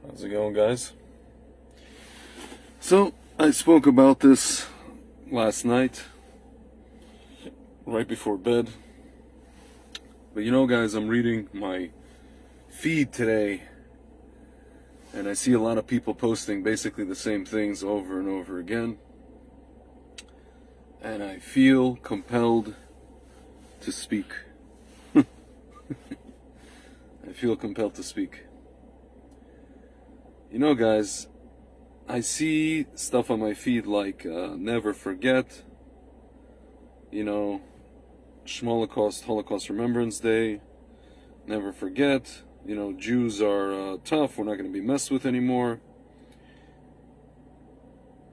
How's it going, guys? So, I spoke about this last night, right before bed. But you know, guys, I'm reading my feed today, and I see a lot of people posting basically the same things over and over again. And I feel compelled to speak. I feel compelled to speak. You know, guys, I see stuff on my feed like never forget, Holocaust Remembrance Day, never forget, Jews are tough, we're not going to be messed with anymore.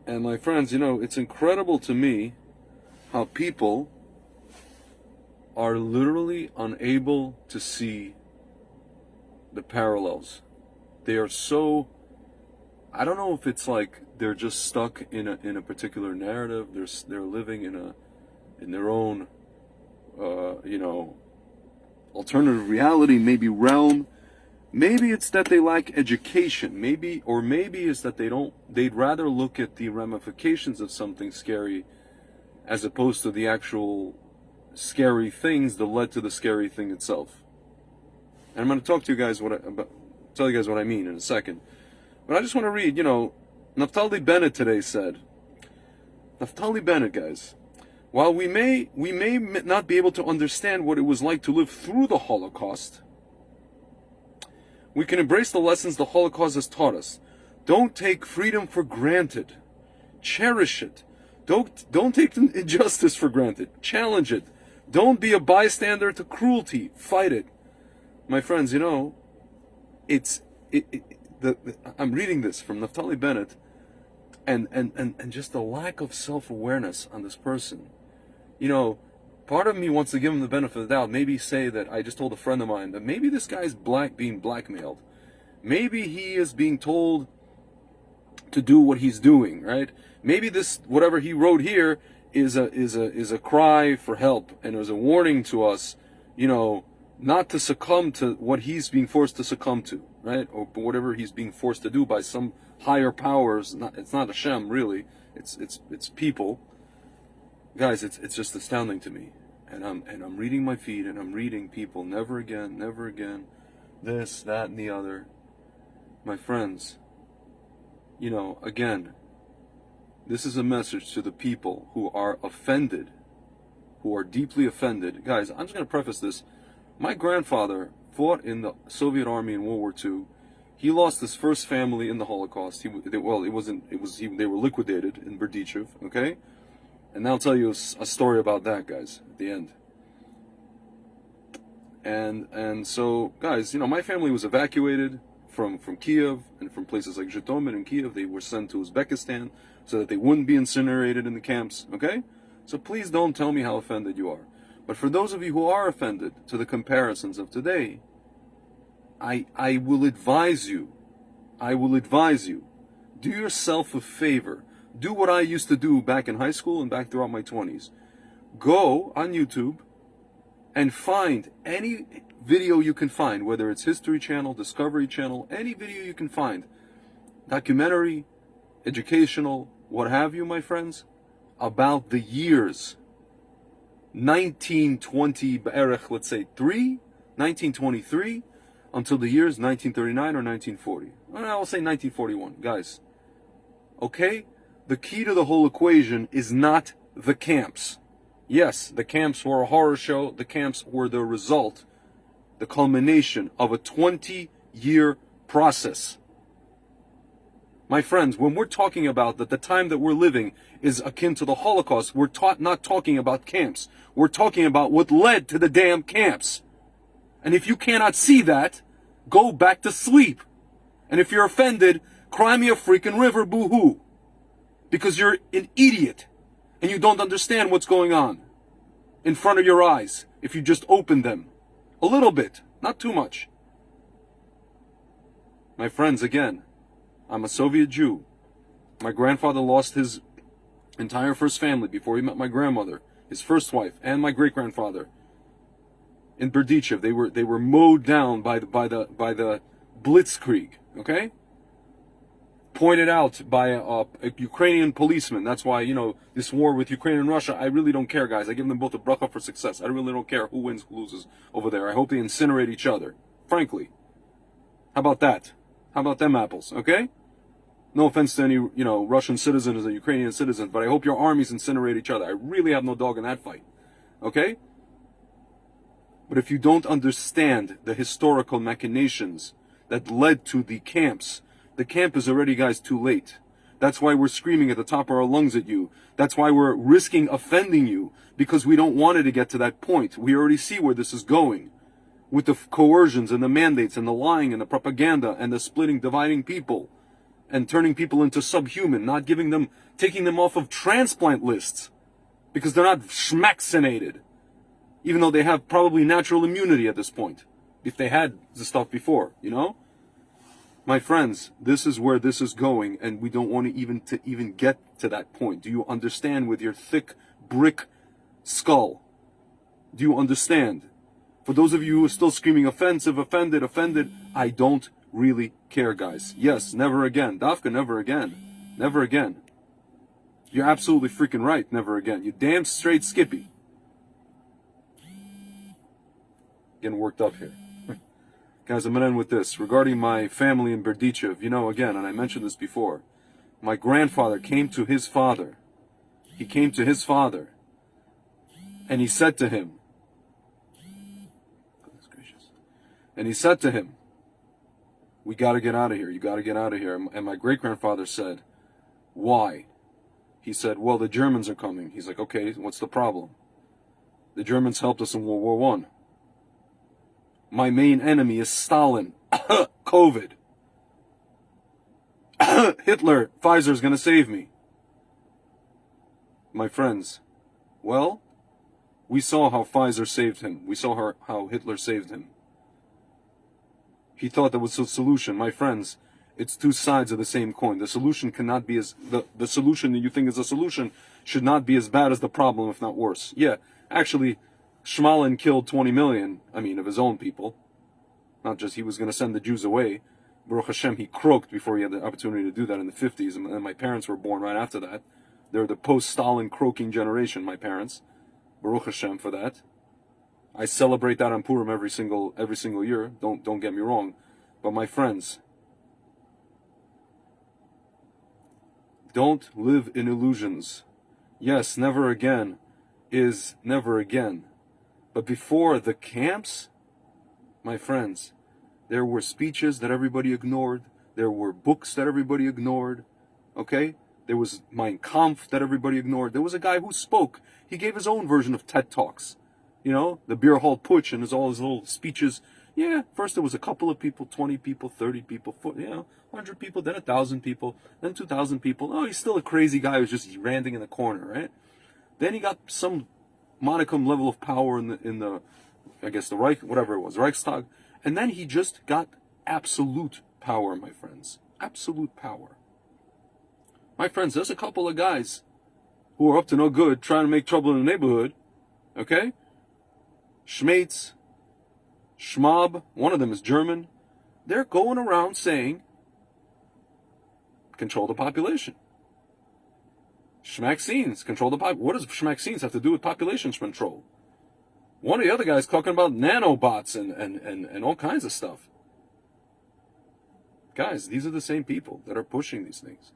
And my friends, it's incredible to me how people are literally unable to see the parallels. They are so, I don't know if it's like they're just stuck in a particular narrative. They're living in their own alternative reality, maybe realm. Maybe it's that they lack education. Maybe it's that they'd rather look at the ramifications of something scary as opposed to the actual scary things that led to the scary thing itself. And I'm going to talk to you guys tell you guys what I mean in a second. But I just want to read, Naftali Bennett today said, Naftali Bennett, guys, while we may not be able to understand what it was like to live through the Holocaust, we can embrace the lessons the Holocaust has taught us. Don't take freedom for granted. Cherish it. Don't take injustice for granted. Challenge it. Don't be a bystander to cruelty. Fight it. My friends, I'm reading this from Naftali Bennett, and just the lack of self-awareness on this person. Part of me wants to give him the benefit of the doubt. Maybe say that I just told a friend of mine that maybe this guy's being blackmailed. Maybe he is being told to do what he's doing, right? Maybe this, whatever he wrote here, is a cry for help, and it was a warning to us, not to succumb to what he's being forced to succumb to, right? Or whatever he's being forced to do by some higher powers. It's not Hashem, really. It's people. Guys, it's just astounding to me. And I'm reading my feed, and I'm reading people, never again, this, that, and the other. My friends, again, this is a message to the people who are offended, who are deeply offended. Guys, I'm just going to preface this. My grandfather fought in the Soviet army in World War II. He lost his first family in the Holocaust. They were liquidated in Berdichev, okay? And I'll tell you a story about that, guys, at the end. And so, guys, my family was evacuated from Kiev and from places like Zhytomyr and Kiev. They were sent to Uzbekistan so that they wouldn't be incinerated in the camps, okay? So please don't tell me how offended you are. But for those of you who are offended to the comparisons of today, I will advise you, do yourself a favor. Do what I used to do back in high school and back throughout my 20s. Go on YouTube and find any video you can find, whether it's History Channel, Discovery Channel, any video you can find, documentary, educational, what have you, my friends, about the years 1920, let's say 1923, until the years 1939 or 1940. I'll say 1941, guys. Okay? The key to the whole equation is not the camps. Yes, the camps were a horror show. The camps were the result, the culmination of a 20-year process. My friends, when we're talking about that the time that we're living is akin to the Holocaust, we're not talking about camps. We're talking about what led to the damn camps. And if you cannot see that, go back to sleep. And if you're offended, cry me a freaking river, boo-hoo. Because you're an idiot and you don't understand what's going on in front of your eyes if you just open them a little bit, not too much. My friends, again, I'm a Soviet Jew. My grandfather lost his entire first family before he met my grandmother, his first wife, and my great-grandfather in Berdichev. They were mowed down by the blitzkrieg, okay? pointed out by a Ukrainian policeman. That's why, you know, this war with Ukraine and Russia, I really don't care, guys. I give them both a bracha for success. I really don't care who wins, who loses over there. I hope they incinerate each other, frankly. How about that? How about them apples, okay? No offense to any, you know, Russian citizens or Ukrainian citizens, but I hope your armies incinerate each other. I really have no dog in that fight, okay? But if you don't understand the historical machinations that led to the camps, the camp is already, guys, too late. That's why we're screaming at the top of our lungs at you. That's why we're risking offending you, because we don't want it to get to that point. We already see where this is going, with the coercions and the mandates and the lying and the propaganda and the splitting, dividing people and turning people into subhuman, not giving them, taking them off of transplant lists because they're not schmaccinated, even though they have probably natural immunity at this point, if they had the stuff before, you know? My friends, this is where this is going, and we don't want to even get to that point. Do you understand with your thick brick skull? Do you understand? For those of you who are still screaming offensive, offended, I don't really care, guys. Yes, never again. Dafka, never again. Never again. You're absolutely freaking right, never again. You damn straight Skippy. Getting worked up here. Guys, I'm going to end with this. Regarding my family in Berdichev, you know, again, and I mentioned this before, my grandfather came to his father. He came to his father, and he said to him, goodness gracious, and he said to him, we got to get out of here. You got to get out of here. And my great-grandfather said, why? He said, well, the Germans are coming. He's like, okay, what's the problem? The Germans helped us in World War One. My main enemy is Stalin. COVID. Hitler. Pfizer's going to save me. My friends, well, we saw how Pfizer saved him. We saw how Hitler saved him. He thought that was a solution. My friends, it's two sides of the same coin. The solution cannot be as... The solution that you think is a solution should not be as bad as the problem, if not worse. Yeah, actually, Schmalin killed 20 million, of his own people. Not just he was going to send the Jews away. Baruch Hashem, he croaked before he had the opportunity to do that in the 50s. And my parents were born right after that. They're the post-Stalin croaking generation, my parents. Baruch Hashem for that. I celebrate that on Purim every single year. Don't get me wrong. But my friends, don't live in illusions. Yes, never again is never again. But before the camps, my friends, there were speeches that everybody ignored. There were books that everybody ignored. Okay? There was Mein Kampf that everybody ignored. There was a guy who spoke. He gave his own version of TED Talks. You know, the beer hall putsch and all his little speeches. Yeah, first there was a couple of people, 20 people, 30 people, 100 people, then 1,000 people, then 2,000 people. Oh, he's still a crazy guy who's just ranting in the corner, right? Then he got some modicum level of power in the I guess the Reich, whatever it was, Reichstag. And then he just got absolute power, my friends. Absolute power. My friends, there's a couple of guys who are up to no good trying to make trouble in the neighborhood. Okay? Schmates, Schmab, one of them is German. They're going around saying, control the population. Schmaxines, control the population. What does Schmaxines have to do with population control? One of the other guys talking about nanobots and all kinds of stuff. Guys, these are the same people that are pushing these things.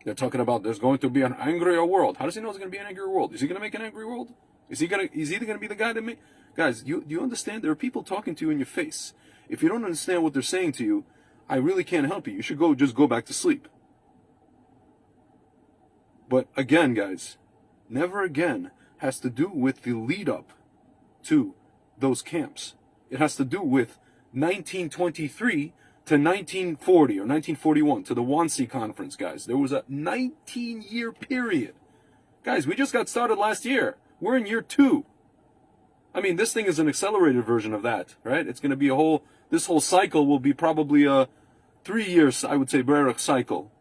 They're talking about there's going to be an angrier world. How does he know there's going to be an angry world? Is he going to make an angry world? Is he going to be the guy that make... Guys, do you understand? There are people talking to you in your face. If you don't understand what they're saying to you, I really can't help you. You should just go back to sleep. But again, guys, never again has to do with the lead up to those camps. It has to do with 1923 to 1940 or 1941 to the Wannsee Conference, guys. There was a 19-year period. Guys, we just got started last year. We're in year 2. This thing is an accelerated version of that, right? It's going to be this whole cycle will be probably a 3 years, I would say, Berach cycle.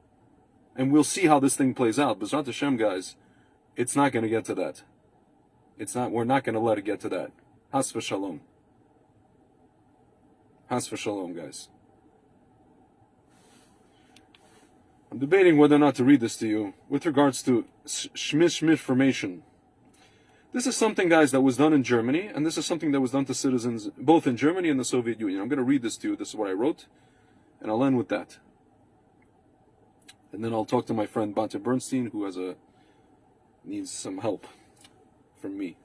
And we'll see how this thing plays out. B'ezrat Hashem, guys, it's not going to get to that. We're not going to let it get to that. Has v'shalom. Has v'shalom, guys. I'm debating whether or not to read this to you with regards to Schmidt-formation. This is something, guys, that was done in Germany, and this is something that was done to citizens both in Germany and the Soviet Union. I'm going to read this to you. This is what I wrote, and I'll end with that. And then I'll talk to my friend Bate Bernstein, who needs some help from me.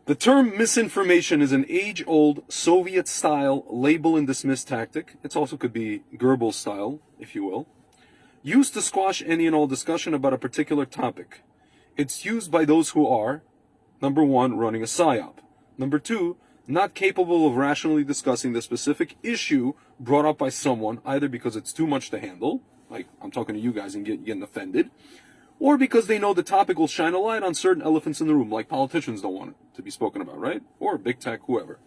The term misinformation is an age-old Soviet-style label and dismiss tactic. It also could be Goebbels style, if you will, used to squash any and all discussion about a particular topic. It's used by those who are, number one, running a psyop. Number two, not capable of rationally discussing the specific issue brought up by someone, either because it's too much to handle, like I'm talking to you guys and getting offended, or because they know the topic will shine a light on certain elephants in the room, like politicians don't want it to be spoken about, right? Or big tech, whoever.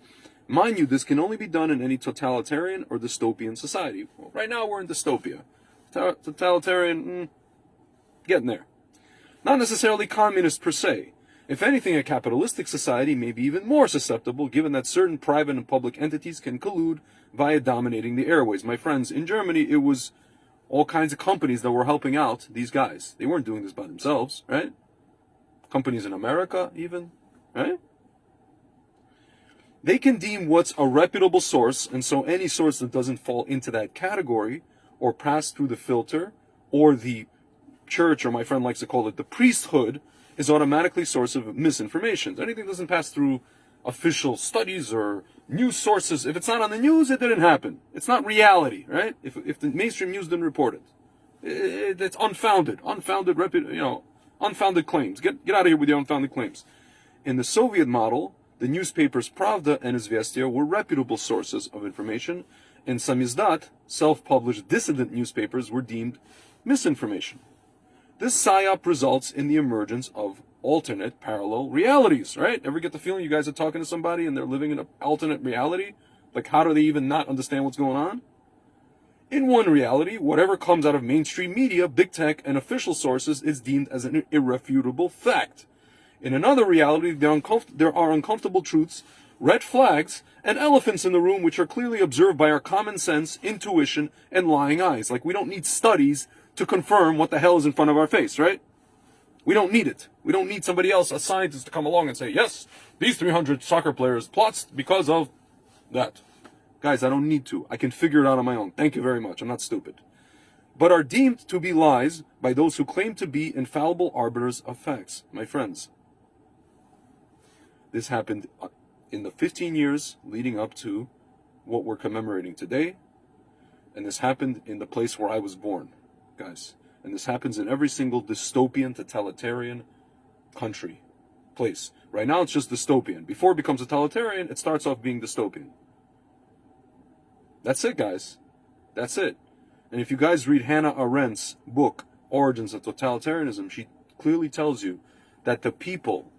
Mind you, this can only be done in any totalitarian or dystopian society. Well, right now we're in dystopia. Totalitarian, getting there. Not necessarily communist per se. If anything, a capitalistic society may be even more susceptible, given that certain private and public entities can collude via dominating the airways. My friends, in Germany, it was all kinds of companies that were helping out these guys. They weren't doing this by themselves, right? Companies in America, even, right? They can deem what's a reputable source, and so any source that doesn't fall into that category or pass through the filter or the church, or my friend likes to call it the priesthood, is automatically source of misinformation. Anything that doesn't pass through official studies or news sources, if it's not on the news, it didn't happen. It's not reality, right? If the mainstream news didn't report it, it's unfounded claims. Get out of here with your unfounded claims. In the Soviet model, the newspapers Pravda and Izvestia were reputable sources of information, and Samizdat, self-published dissident newspapers, were deemed misinformation. This psyop results in the emergence of alternate parallel realities, right? Ever get the feeling you guys are talking to somebody and they're living in an alternate reality? Like, how do they even not understand what's going on? In one reality, whatever comes out of mainstream media, big tech, and official sources is deemed as an irrefutable fact. In another reality, there are uncomfortable truths, red flags, and elephants in the room which are clearly observed by our common sense, intuition, and lying eyes. Like, we don't need studies to confirm what the hell is in front of our face, right? We don't need it. We don't need somebody else, a scientist, to come along and say, yes, these 300 soccer players plots because of that. Guys, I don't need to. I can figure it out on my own. Thank you very much. I'm not stupid. But are deemed to be lies by those who claim to be infallible arbiters of facts. My friends, this happened in the 15 years leading up to what we're commemorating today. And this happened in the place where I was born, guys. And this happens in every single dystopian, totalitarian country, place. Right now it's just dystopian. Before it becomes totalitarian, it starts off being dystopian. That's it, guys. That's it. And if you guys read Hannah Arendt's book, Origins of Totalitarianism, she clearly tells you that the people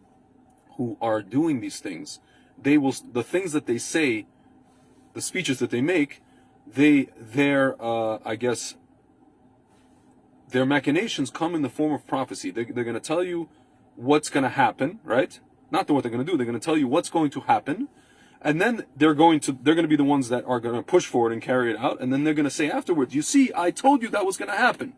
who are doing these things, the things that they say, the speeches that they make, their machinations come in the form of prophecy. They're going to tell you what's going to happen, right? Not what they're going to do. They're going to tell you what's going to happen, and then they're going to be the ones that are going to push for it and carry it out, and then they're going to say afterwards, "You see, I told you that was going to happen."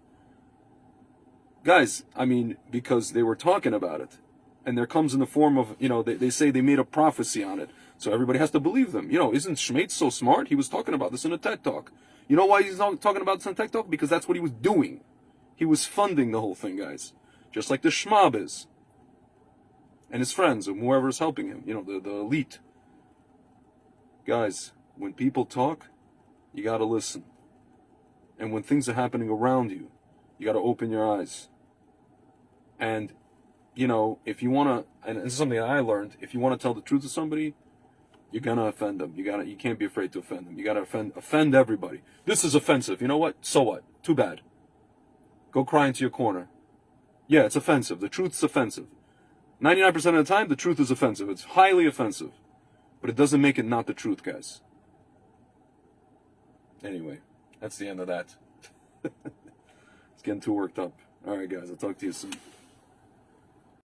Guys, I mean, because they were talking about it, and there comes in the form of, they say they made a prophecy on it, so everybody has to believe them. Isn't Schmaitz so smart? He was talking about this in a TED Talk. You know why he's not talking about this in a TED Talk? Because that's what he was doing. He was funding the whole thing, guys. Just like the Schmab is. And his friends, and whoever's helping him, the elite. Guys, when people talk, you gotta listen. And when things are happening around you, you gotta open your eyes. And, if you wanna, and this is something that I learned, if you wanna tell the truth to somebody, you're gonna offend them. You can't be afraid to offend them. You gotta offend everybody. This is offensive. You know what? So what? Too bad. Go cry into your corner. Yeah, it's offensive. The truth's offensive. 99% of the time, the truth is offensive. It's highly offensive. But it doesn't make it not the truth, guys. Anyway, that's the end of that. It's getting too worked up. All right, guys, I'll talk to you soon.